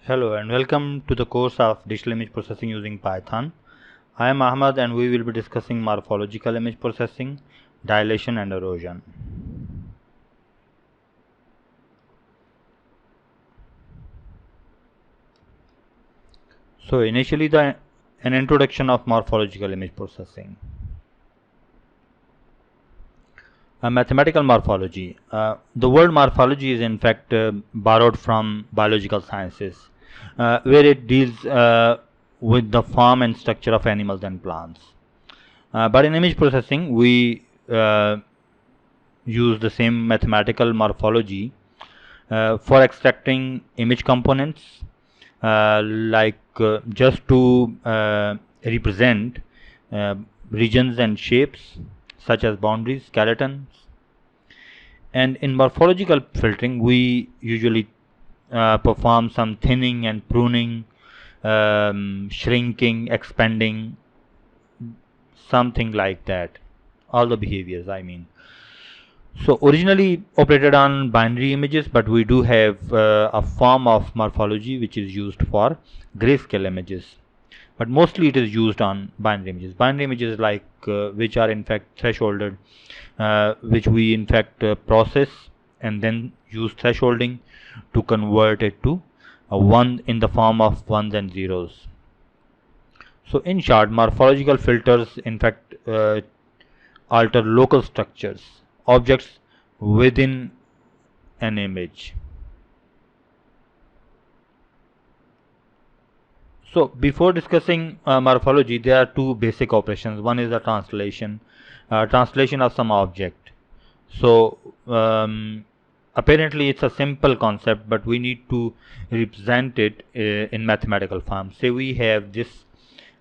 Hello and welcome to the course of Digital Image Processing using Python. I am Ahmad and we will be discussing morphological image processing, dilation and erosion. So initially an introduction of morphological image processing. Mathematical morphology. The word morphology is in fact borrowed from biological sciences, where it deals with the form and structure of animals and plants. But in image processing, we use the same mathematical morphology for extracting image components, just to represent regions and shapes such as boundaries, skeletons. And in morphological filtering, we usually perform some thinning and pruning, shrinking, expanding, something like that. All the behaviors, I mean. So originally operated on binary images, but we do have a form of morphology which is used for grayscale images. But mostly it is used on binary images. Binary images which are in fact thresholded, which we in fact process and then use thresholding to convert it to a one in the form of ones and zeros. So in short, morphological filters in fact alter local structures, objects within an image. So before discussing morphology, there are two basic operations. One is the translation of some object. So apparently it's a simple concept, but we need to represent it in mathematical form. Say we have this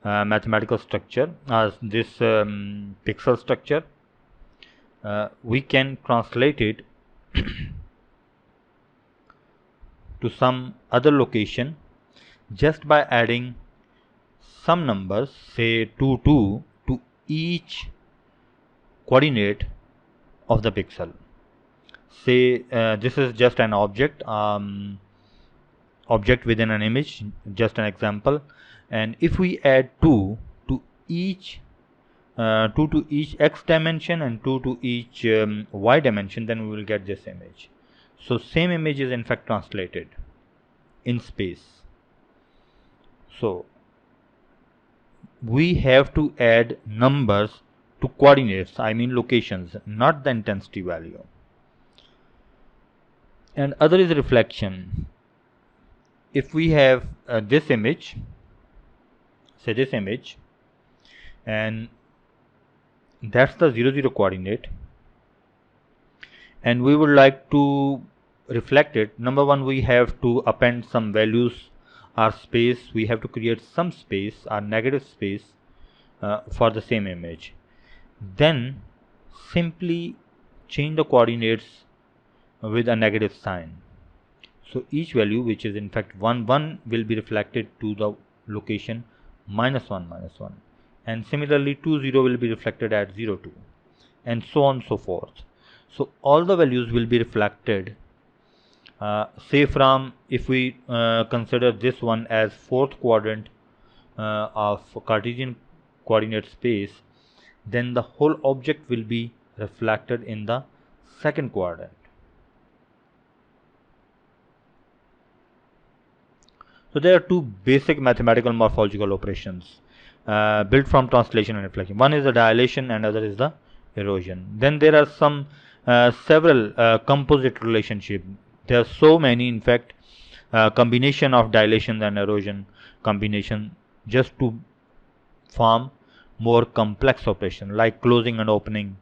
mathematical structure as this pixel structure. We can translate it to some other location just by adding some numbers, say 2 to each coordinate of the pixel. Say this is just an object within an image, just an example, and if we add 2 to each x dimension and 2 to each y dimension, then we will get this image. So same image is in fact translated in space. So we have to add numbers to coordinates, I mean locations, not the intensity value. And other is reflection. If we have this image, say this image, and that's the 0 0 coordinate, and we would like to reflect it. Number one, we have to append some values or space. We have to create some space or negative space for the same image. Then simply change the coordinates with a negative sign. So each value, which is in fact 1 1, will be reflected to the location -1 -1, and similarly 2 0 will be reflected at 0 2, and so on and so forth. So all the values will be reflected. Say from, if we consider this one as fourth quadrant of Cartesian coordinate space, then the whole object will be reflected in the second quadrant. So there are two basic mathematical morphological operations built from translation and reflection. One is the dilation and other is the erosion. Then there are some several composite relationship. There are so many, in fact, combination of dilation and erosion combination just to form more complex operation like closing and opening,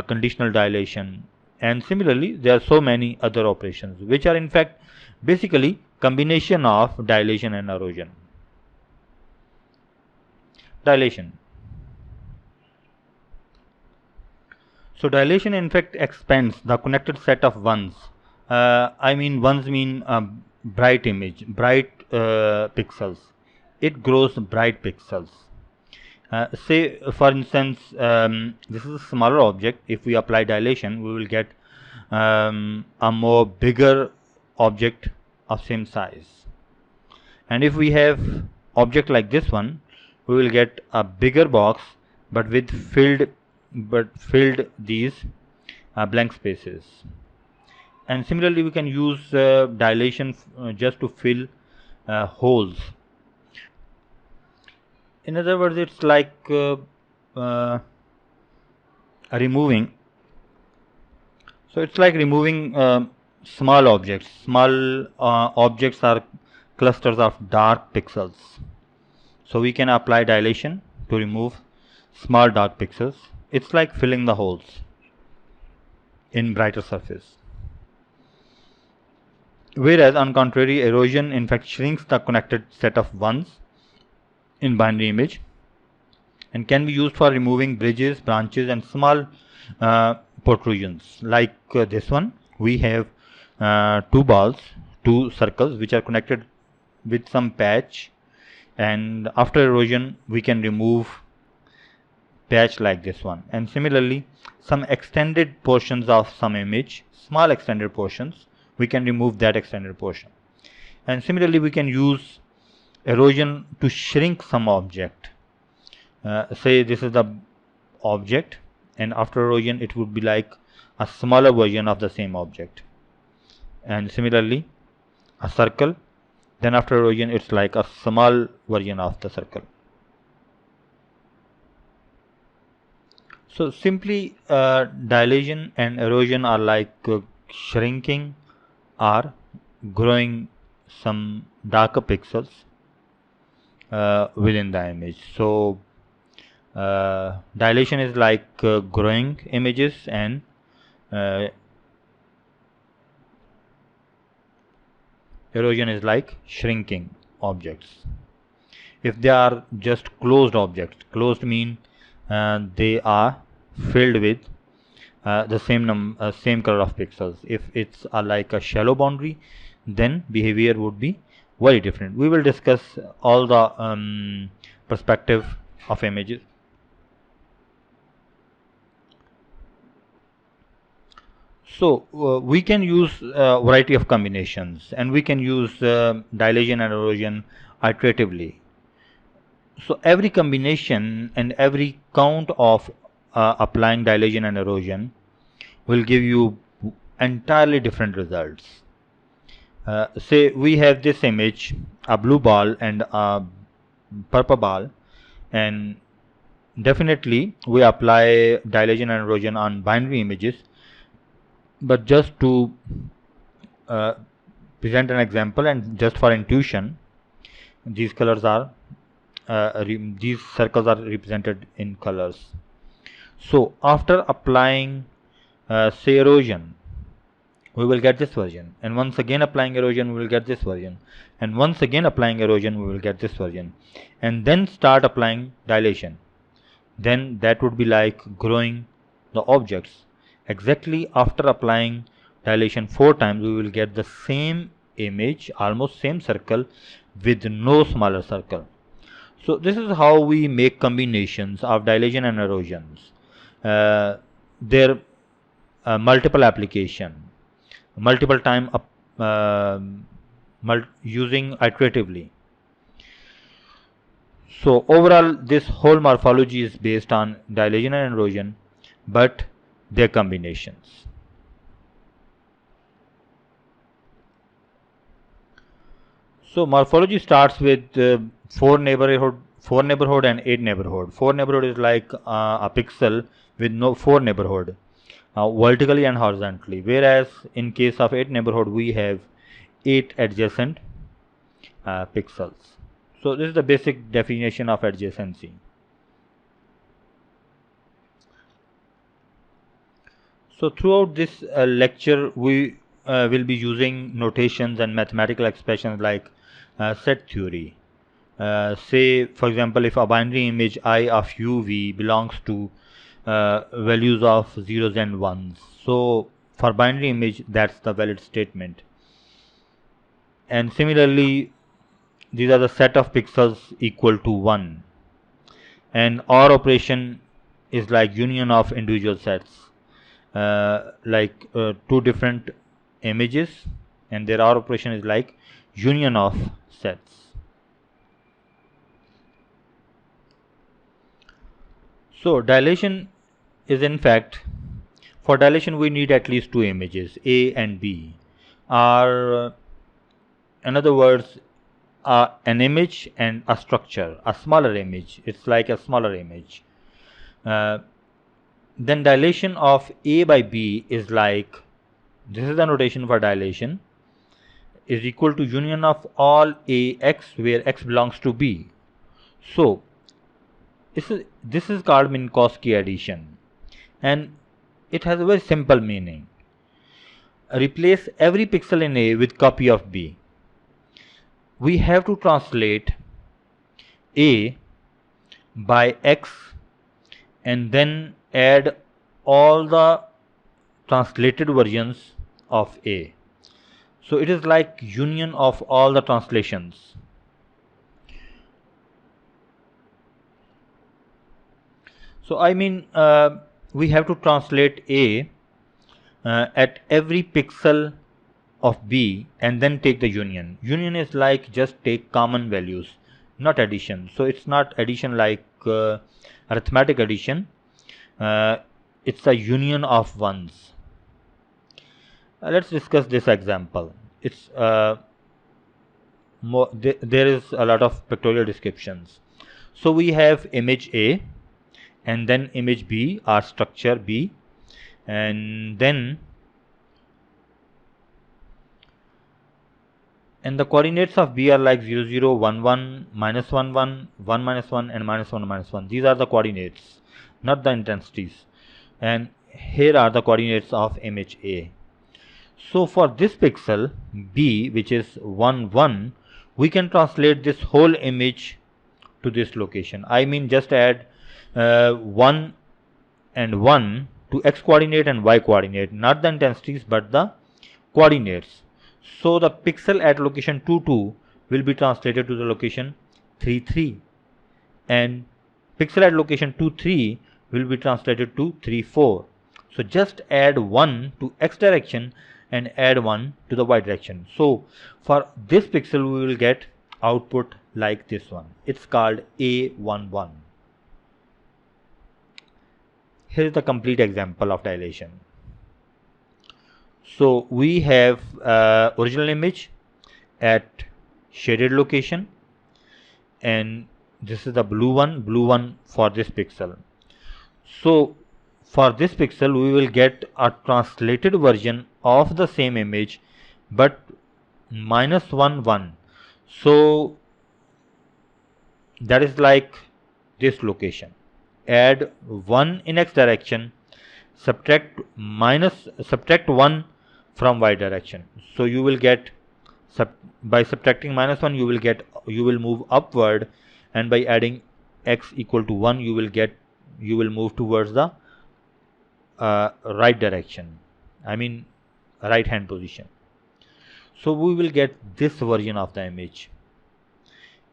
conditional dilation, and similarly there are so many other operations which are in fact basically combination of dilation and erosion. Dilation. So dilation in fact expands the connected set of ones. I mean ones mean bright image, bright pixels. It grows bright pixels. Say for instance this is a smaller object. If we apply dilation, we will get a more bigger object of same size. And if we have object like this one, we will get a bigger box but with filled these blank spaces. And similarly we can use dilation just to fill holes. In other words, it's like removing. So it's like removing small objects. Small objects are clusters of dark pixels. So we can apply dilation to remove small dark pixels. It's like filling the holes in brighter surface. Whereas on contrary, erosion in fact shrinks the connected set of ones in binary image and can be used for removing bridges, branches and small protrusions. Like this one, we have two circles which are connected with some patch, and after erosion we can remove patch like this one. And similarly, some extended portions of some image, small extended portions, we can remove that extended portion. And similarly we can use erosion to shrink some object. Say this is the object, and after erosion it would be like a smaller version of the same object. And similarly a circle, then after erosion it's like a small version of the circle. So simply dilation and erosion are like shrinking or growing some darker pixels within the image. So dilation is like growing images, and erosion is like shrinking objects. If they are just closed objects, closed mean they are filled with the same color of pixels. If it's like a shallow boundary, then behavior would be very different. We will discuss all the perspective of images. So we can use a variety of combinations, and we can use dilation and erosion iteratively. So every combination and every count of applying dilation and erosion will give you entirely different results. Say we have this image, a blue ball and a purple ball, and definitely we apply dilation and erosion on binary images, but just to present an example and just for intuition, these colors are these circles are represented in colors. So after applying say erosion, we will get this version, and once again applying erosion we will get this version, and once again applying erosion we will get this version, and then start applying dilation. Then that would be like growing the objects. Exactly after applying dilation 4 times we will get the same image, almost same circle with no smaller circle. So this is how we make combinations of dilation and erosions. There multiple application, multiple time using iteratively. So overall this whole morphology is based on dilation and erosion, but their combinations. So morphology starts with 4 neighborhood and 8 neighborhood. 4 neighborhood is like a pixel with no 4 neighborhood vertically and horizontally, whereas in case of 8 neighborhood we have 8 adjacent pixels. So this is the basic definition of adjacency. So throughout this lecture we will be using notations and mathematical expressions like set theory. Say for example, if a binary image I of uv belongs to values of zeros and ones, so for binary image that's the valid statement. And similarly these are the set of pixels equal to 1, and OR operation is like union of individual sets, like 2 different images, and their OR operation is like union of sets. So dilation is, in fact, for dilation we need at least two images, A and B, or in other words, an image and a structure, a smaller image. It's like a smaller image. Then dilation of A by B is like, this is the notation for dilation, is equal to union of all Ax where x belongs to B. So this is called Minkowski addition, and it has a very simple meaning. Replace every pixel in A with copy of B. We have to translate A by x and then add all the translated versions of A. So it is like union of all the translations. So I mean, we have to translate A at every pixel of B and then take the union. Union is like just take common values, not addition. So it's not addition like arithmetic addition. It's a union of ones. Let's discuss this example. It's there is a lot of pictorial descriptions. So we have image A and then image B, or structure B, and then the coordinates of B are like 0 0 1 1 minus 1 1 1 minus 1 and minus 1 minus 1. These are the coordinates, not the intensities, and here are the coordinates of image A. So for this pixel B, which is 1 1, we can translate this whole image to this location. I mean, just add 1 and 1 to x coordinate and y coordinate, not the intensities but the coordinates. So the pixel at location 2 2 will be translated to the location 3 3, and pixel at location 2 3 will be translated to 3 4. So just add 1 to x direction and add 1 to the y direction. So for this pixel we will get output like this one. It's called A11. Here is the complete example of dilation. So we have original image at shaded location, and this is the blue one for this pixel. So for this pixel we will get a translated version of the same image but minus 1 1. So that is like this location. Add 1 in x direction, subtract 1 from y direction. So you will get, by subtracting minus 1 you will move upward, and by adding x equal to 1 you will move towards the right direction, I mean right hand position. So we will get this version of the image,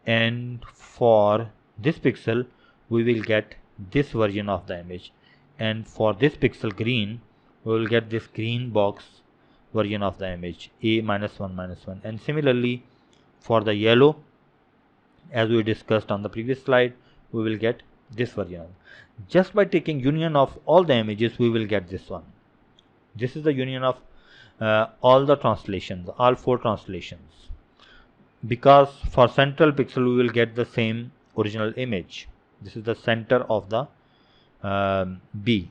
and for this pixel we will get this version of the image, and for this pixel green we will get this green box version of the image, A minus 1 minus 1. And similarly for the yellow, as we discussed on the previous slide, we will get this version. Just by taking union of all the images we will get this one. This is the union of all the translations, all 4 translations, because for central pixel we will get the same original image. This is the center of the B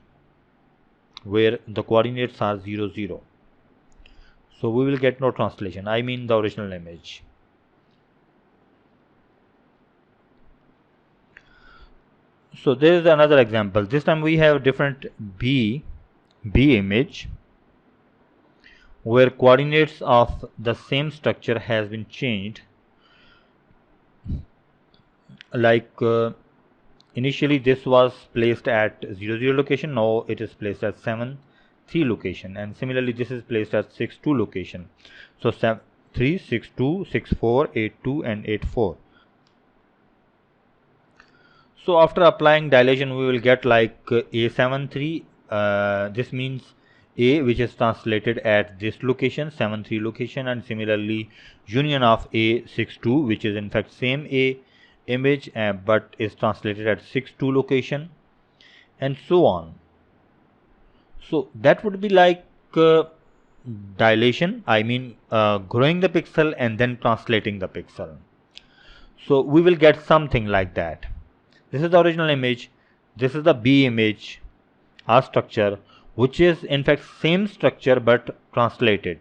where the coordinates are 0 0. So we will get no translation, I mean the original image. So there is another example. This time we have different B image where coordinates of the same structure has been changed. Like initially this was placed at 0 0 location, now it is placed at 7 3 location, and similarly this is placed at 6 2 location. So 3 6 2 6 4 8 2 and 8 4. So after applying dilation we will get like A7 3. This means A, which is translated at this location 7 3 location, and similarly union of A6 2, which is in fact same A image but is translated at 6 2 location. and so on. So that would be like dilation, I mean growing the pixel and then translating the pixel. So we will get something like that. This is the original image, this is the B image, our structure, which is in fact same structure but translated.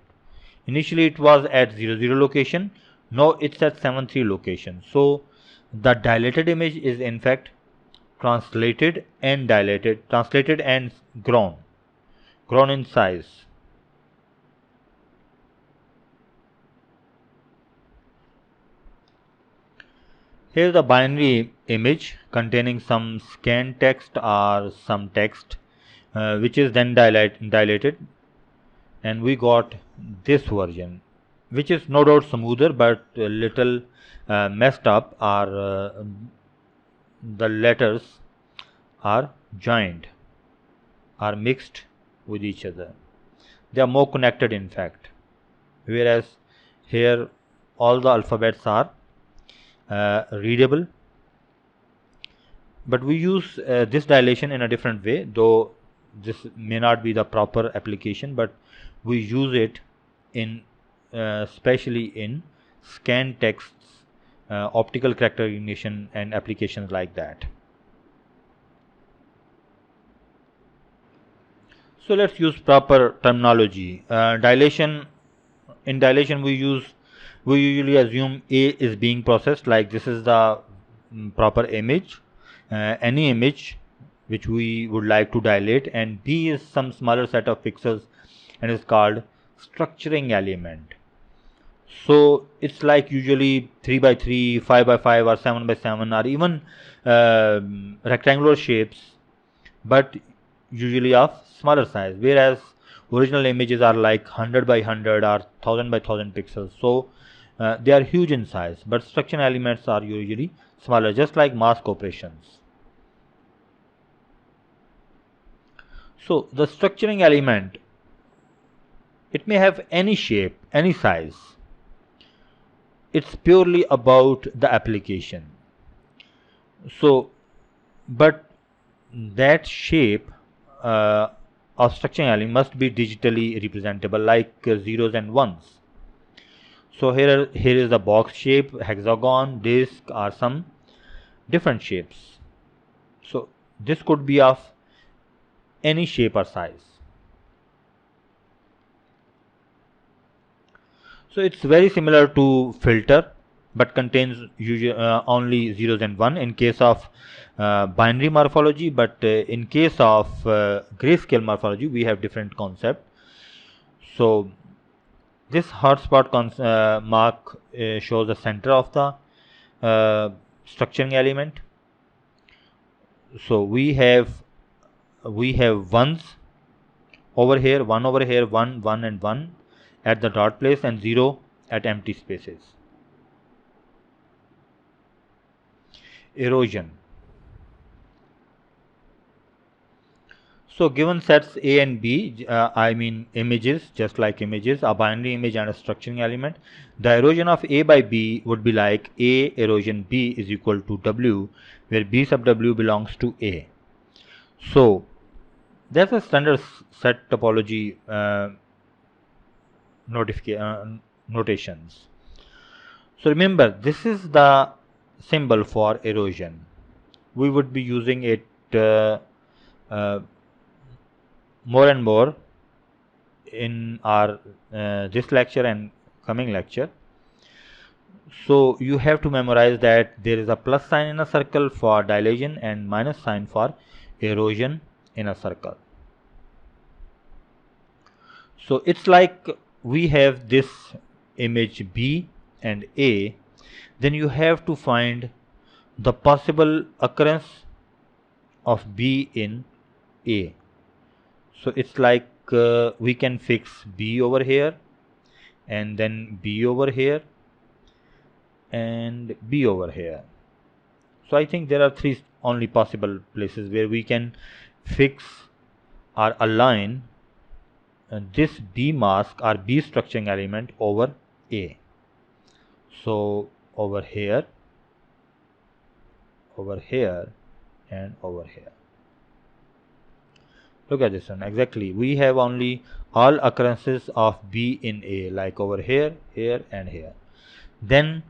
Initially it was at 00 location, now it's at 73 location. So the dilated image is in fact translated and dilated, translated and grown in size. Here is the binary image containing some scanned text or some text which is then dilated, and we got this version, which is no doubt smoother but a little messed up, or the letters are joined, are mixed with each other. They are more connected in fact, whereas here all the alphabets are readable. But we use this dilation in a different way, though this may not be the proper application, but we use it in especially in scan texts, optical character recognition and applications like that. So let's use proper terminology. Dilation, in dilation we usually assume A is being processed, like this is the proper image, any image which we would like to dilate, and B is some smaller set of pixels and is called structuring element. So it's like usually 3 by 3, 5 by 5 or 7 by 7 or even rectangular shapes, but usually of smaller size, whereas original images are like 100 by 100 or 1000 by 1000 pixels. So they are huge in size, but structural elements are usually smaller, just like mask operations. So the structuring element, it may have any shape, any size. It's purely about the application. So, but that shape of structuring element must be digitally representable, like zeros and ones. So here is the box shape, hexagon, disc, or some different shapes. So this could be of any shape or size. So it's very similar to filter, but contains usually only zeros and one in case of binary morphology, but in case of grayscale morphology we have different concept. So this hotspot mark shows the center of the structuring element. So we have ones over here, one over here, one and one at the dot place, and 0 at empty spaces. Erosion. So given sets A and B, I mean images, just like images, a binary image and a structuring element, the erosion of A by B would be like A erosion B is equal to W, where B sub W belongs to A. So that's a standard set topology notations. So remember, this is the symbol for erosion. We would be using it more and more in our this lecture and coming lecture. So you have to memorize that there is a plus sign in a circle for dilation and minus sign for erosion in a circle. So it's like we have this image B and A, then you have to find the possible occurrence of B in A. So it's like we can fix B over here and then B over here and B over here. So I think there are three only possible places where we can fix or align this B mask or B structuring element over A. So over here, and over here. Look at this one. Exactly. We have only all occurrences of B in A, like over here, here, and here. Then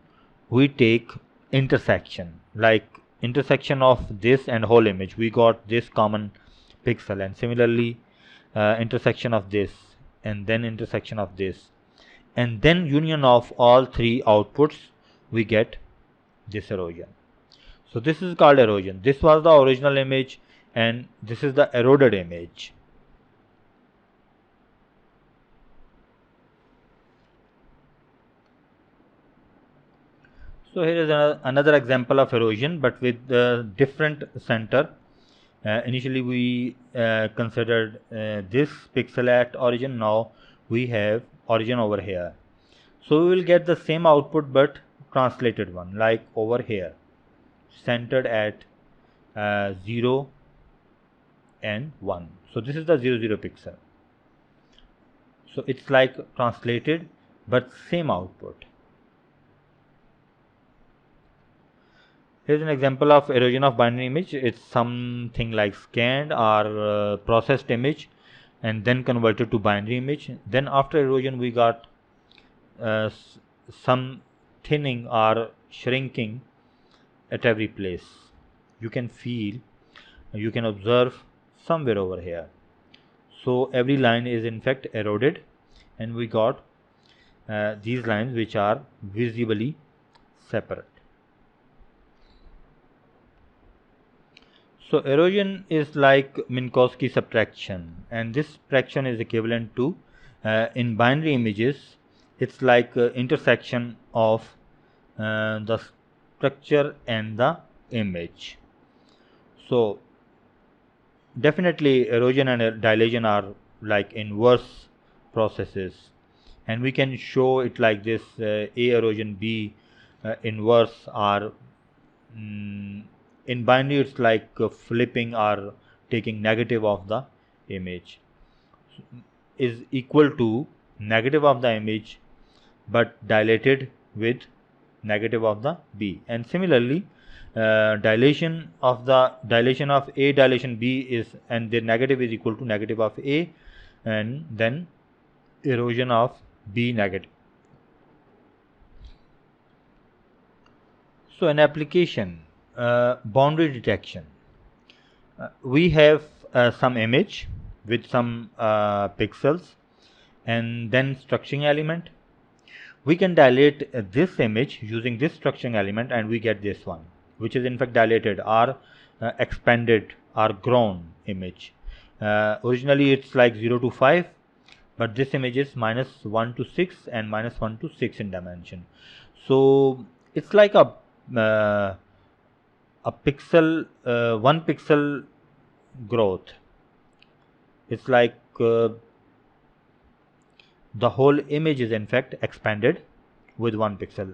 we take intersection, like intersection of this and whole image. We got this common pixel, and similarly intersection of this, and then intersection of this, and then union of all three outputs, we get this erosion. So this is called erosion. This was the original image, and this is the eroded image. So here is another example of erosion, but with different center. Initially we considered this pixel at origin. Now we have origin over here. So we will get the same output but translated one, like over here, centered at 0 and 1. So this is the 0, 0 pixel. So it's like translated but same output. Here's an example of erosion of binary image. It's something like scanned or processed image and then converted to binary image. Then after erosion we got some thinning or shrinking at every place. You can feel, you can observe somewhere over here. So every line is in fact eroded, and we got these lines which are visibly separate. So erosion is like Minkowski subtraction, and this subtraction is equivalent to in binary images it's like intersection of the structure and the image. So definitely erosion and dilation are like inverse processes, and we can show it like this: A erosion, B inverse, or in binary it's like flipping or taking negative of the image is equal to negative of the image but dilated with negative of the B. And similarly dilation of A dilation B is, and the negative is equal to negative of A, and then erosion of B negative. So an application, boundary detection. We have some image with some pixels and then structuring element. We can dilate this image using this structuring element, and we get this one, which is in fact dilated or expanded or grown image. Originally it's like 0 to 5, but this image is -1 to 6 and -1 to 6 in dimension. So it's like a pixel, 1 pixel growth. It's like the whole image is in fact expanded with 1 pixel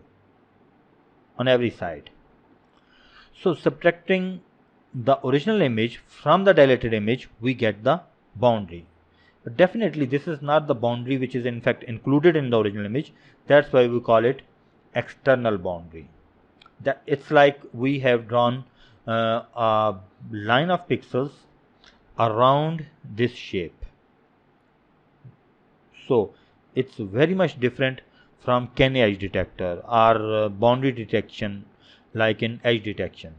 on every side. So subtracting the original image from the dilated image, we get the boundary. But definitely this is not the boundary which is in fact included in the original image. That's why we call it external boundary. That it's like we have drawn a line of pixels around this shape. So it's very much different from Kenny edge detector or boundary detection, like in edge detection.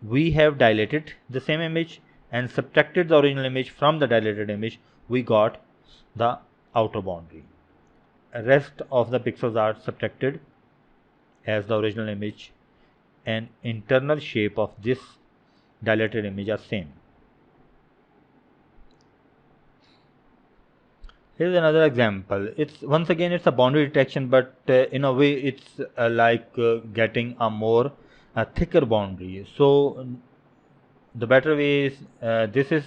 We have dilated the same image and subtracted the original image from the dilated image. We got the outer boundary. Rest of the pixels are subtracted as the original image, and internal shape of this dilated image are same. Here's another example. It's once again it's a boundary detection, but in a way it's like getting a more thicker boundary. So the better way is this is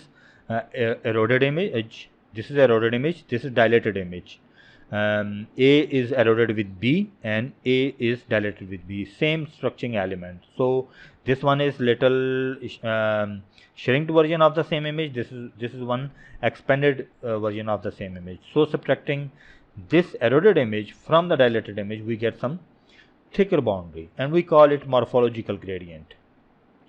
eroded image, this is eroded image, this is dilated image. A is eroded with B and A is dilated with B, same structuring element. So this one is little shrinked version of the same image, this is one expanded version of the same image. So subtracting this eroded image from the dilated image, we get some thicker boundary, and we call it morphological gradient.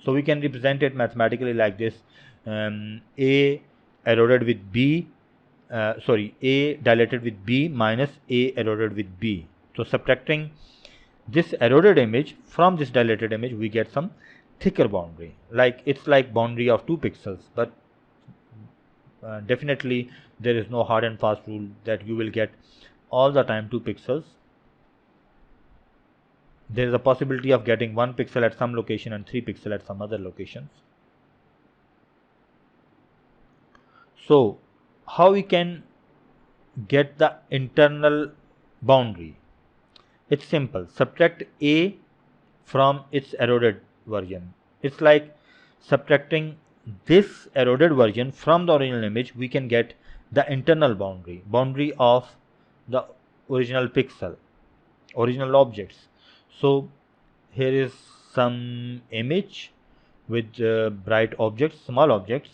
So we can represent it mathematically like this: A eroded with B, A dilated with B minus A eroded with B. So subtracting this eroded image from this dilated image, we get some thicker boundary. Like it's like boundary of 2 pixels, but definitely there is no hard and fast rule that you will get all the time 2 pixels. There is a possibility of getting 1 pixel at some location and 3 pixel at some other locations. So how we can get the internal boundary? It's simple. Subtract A from its eroded version. It's like subtracting this eroded version from the original image. We can get the internal boundary of the original pixel, original objects. So here is some image with bright objects, small objects,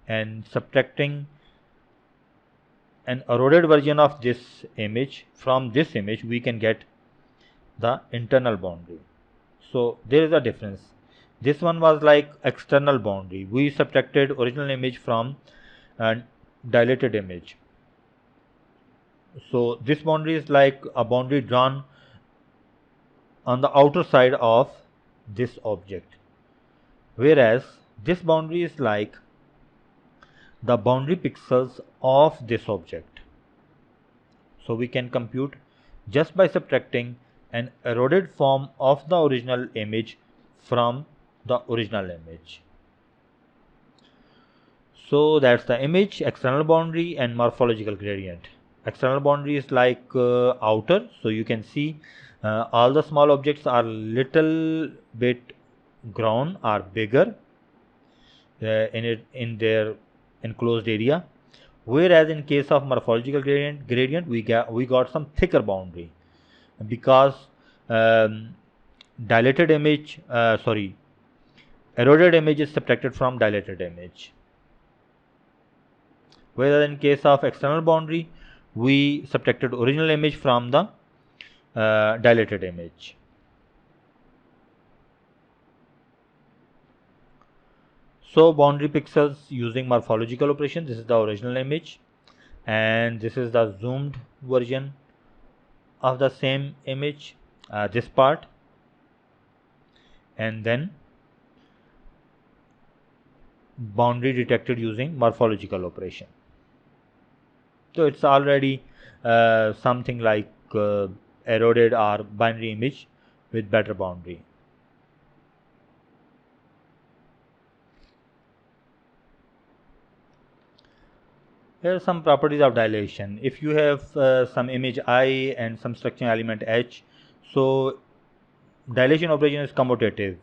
and subtracting an eroded version of this image from this image, we can get the internal boundary. So there is a difference. This one was like external boundary. We subtracted original image from dilated image. So this boundary is like a boundary drawn on the outer side of this object, whereas this boundary is like the boundary pixels of this object. So we can compute just by subtracting an eroded form of the original image from the original image. So that's the image, external boundary, and morphological gradient. External boundary is like outer, so you can see all the small objects are little bit grown or bigger in their enclosed area, whereas in case of morphological gradient we got some thicker boundary, because eroded image is subtracted from dilated image, whereas in case of external boundary we subtracted original image from the dilated image. So boundary pixels using morphological operation, this is the original image and this is the zoomed version of the same image, this part, and then boundary detected using morphological operation. So it's already something like eroded or binary image with better boundary. Here are some properties of dilation. If you have some image I and some structuring element H, so dilation operation is commutative.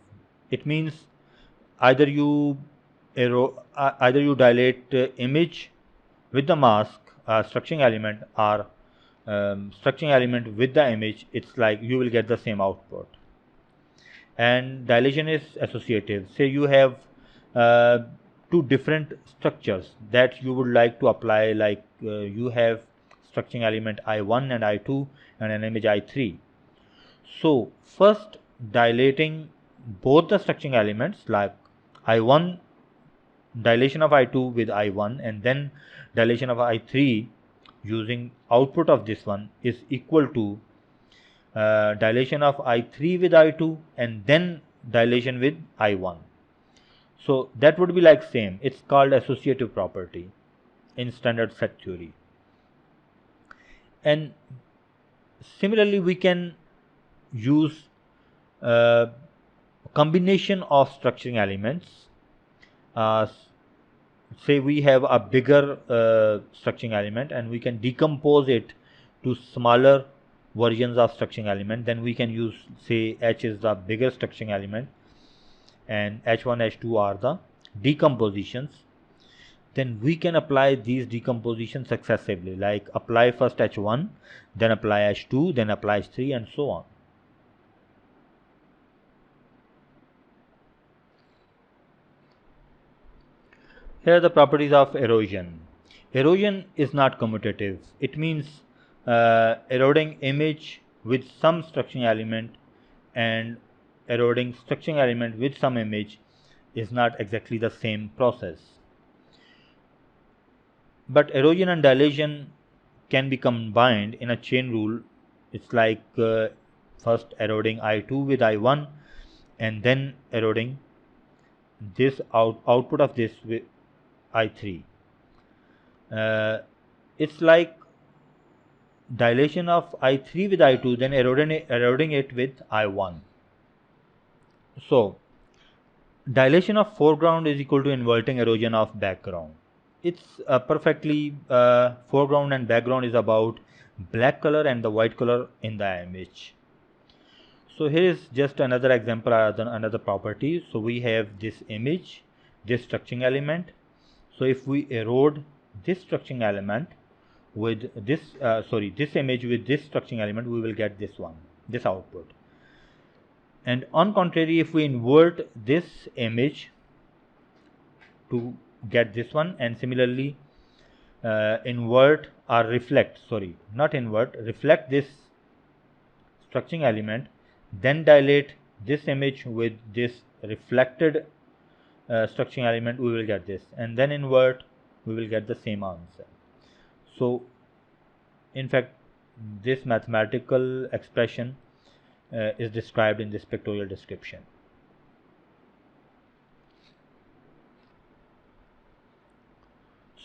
It means either you dilate image with the mask, structuring element, or structuring element with the image. It's like you will get the same output. And dilation is associative. Say you have two different structures that you would like to apply, like you have structuring element I1 and I2 and an image I3. So first dilating both the structuring elements, like I1 dilation of I2 with I1 and then dilation of I3 using output of this one is equal to dilation of I3 with I2 and then dilation with I1. So that would be like same. It's called associative property in standard set theory. And similarly we can use combination of structuring elements. Say we have a bigger structuring element and we can decompose it to smaller versions of structuring element. Then we can use, say H is the bigger structuring element and H1, H2 are the decompositions. Then we can apply these decompositions successively, like apply first H1, then apply H2, then apply H3 and so on. Here are the properties of erosion. Erosion is not commutative. It means eroding image with some structuring element and eroding structuring element with some image is not exactly the same process. But erosion and dilation can be combined in a chain rule. It's like first eroding I2 with I1 and then eroding this output of this with I3. It's like dilation of I3 with I2, then eroding it with I1. So dilation of foreground is equal to inverting erosion of background. It's perfectly foreground and background is about black color and the white color in the image. So here is just another example, another property. So we have this image, this structuring element. So if we erode this structuring element with this this image with this structuring element, we will get this one, this output. And on contrary, if we invert this image to get this one, and similarly invert or reflect, reflect this structuring element, then dilate this image with this reflected structuring element, we will get this, and then invert, we will get the same answer. So in fact this mathematical expression is described in this pictorial description.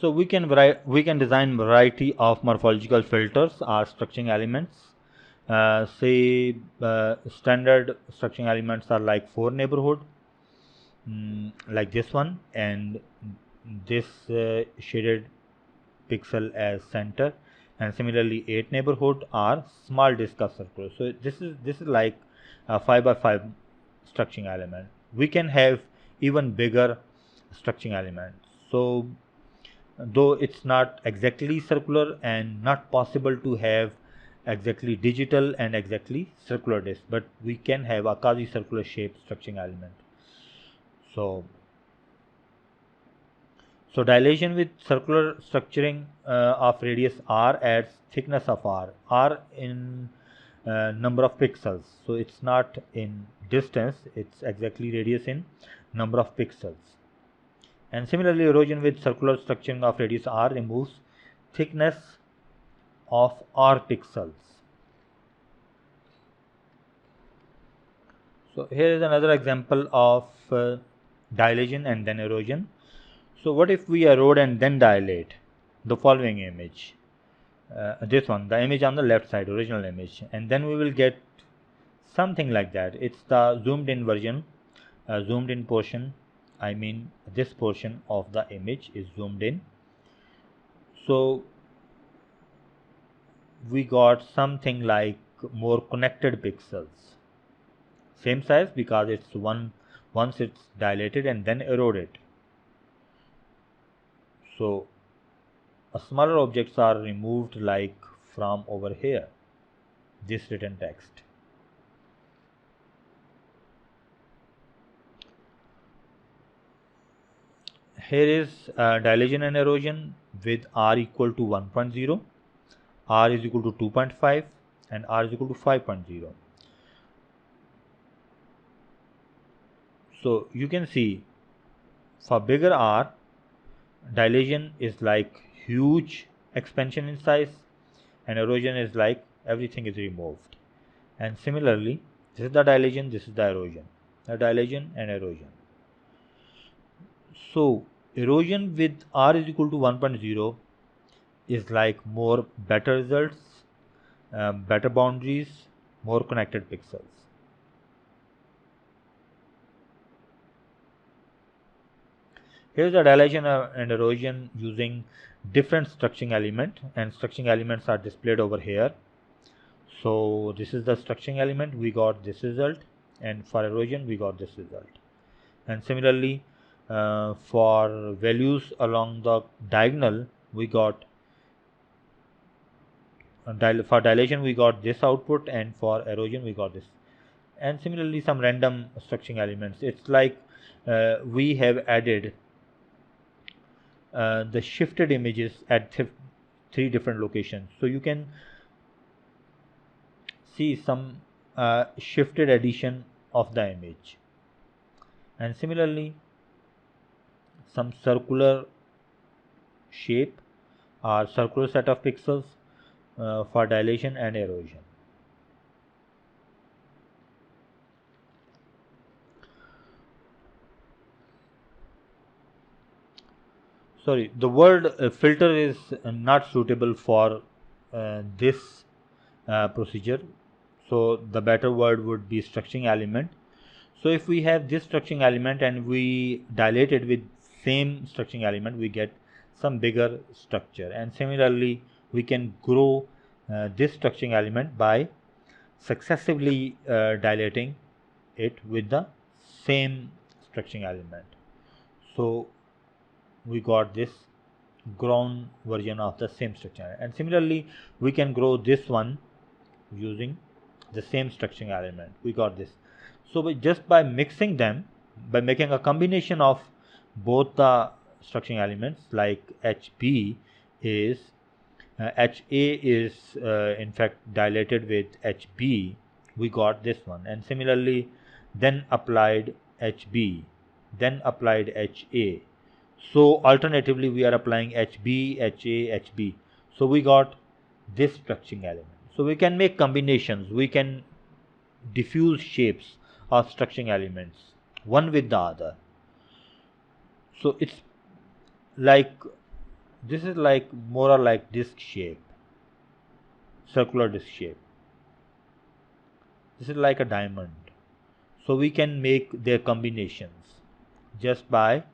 So we can design variety of morphological filters or structuring elements. Standard structuring elements are like 4 neighborhood, like this one, and this shaded pixel as center, and similarly 8 neighborhood are small disk of circular. So this is like a 5 by 5 structuring element. We can have even bigger structuring elements. So though it's not exactly circular and not possible to have exactly digital and exactly circular disk, but we can have a quasi-circular shaped structuring element. So dilation with circular structuring of radius r adds thickness of r in number of pixels. So it's not in distance, it's exactly radius in number of pixels. And similarly, erosion with circular structuring of radius r removes thickness of r pixels. So here is another example of dilation and then erosion. So what if we erode and then dilate the following image, this one, the image on the left side, original image, and then we will get something like that. It's the zoomed in version, zoomed in portion. I mean this portion of the image is zoomed in. So we got something like more connected pixels, same size because it's once it's dilated and then eroded. So smaller objects are removed, like from over here, this written text. Here is dilation and erosion with r equal to 1.0, r is equal to 2.5 and r is equal to 5.0. So you can see for bigger r, dilation is like huge expansion in size and erosion is like everything is removed. And similarly, this is the dilation, this is the erosion, and erosion. So erosion with r is equal to 1.0 is like more better results, better boundaries, more connected pixels. Here's the dilation and erosion using different structuring element, and structuring elements are displayed over here. So this is the structuring element, we got this result, and for erosion we got this result. And similarly for values along the diagonal, we got for dilation we got this output, and for erosion we got this. And similarly some random structuring elements. It's like we have added the shifted images at 3 different locations. So you can see some shifted addition of the image. And similarly some circular shape or circular set of pixels for dilation and erosion. Sorry, the word filter is not suitable for this procedure, so the better word would be structuring element. So if we have this structuring element and we dilate it with same structuring element, we get some bigger structure, and similarly we can grow this structuring element by successively dilating it with the same structuring element. So we got this grown version of the same structure, and similarly we can grow this one using the same structuring element. We got this. So just by mixing them, by making a combination of both the structuring elements, like HB is HA is in fact dilated with HB, we got this one, and similarly then applied HB, then applied HA. So alternatively we are applying HB, HA, HB. So we got this structuring element. So we can make combinations, we can diffuse shapes of structuring elements one with the other. So it's like, this is like more or like disc shape, circular disc shape. This is like a diamond. So we can make their combinations just by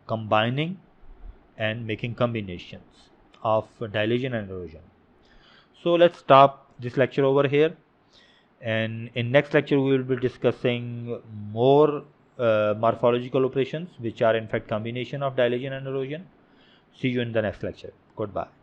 combining and making combinations of dilation and erosion. So let's stop this lecture over here, and in next lecture we will be discussing more morphological operations, which are in fact combination of dilation and erosion. See you in the next lecture. Goodbye.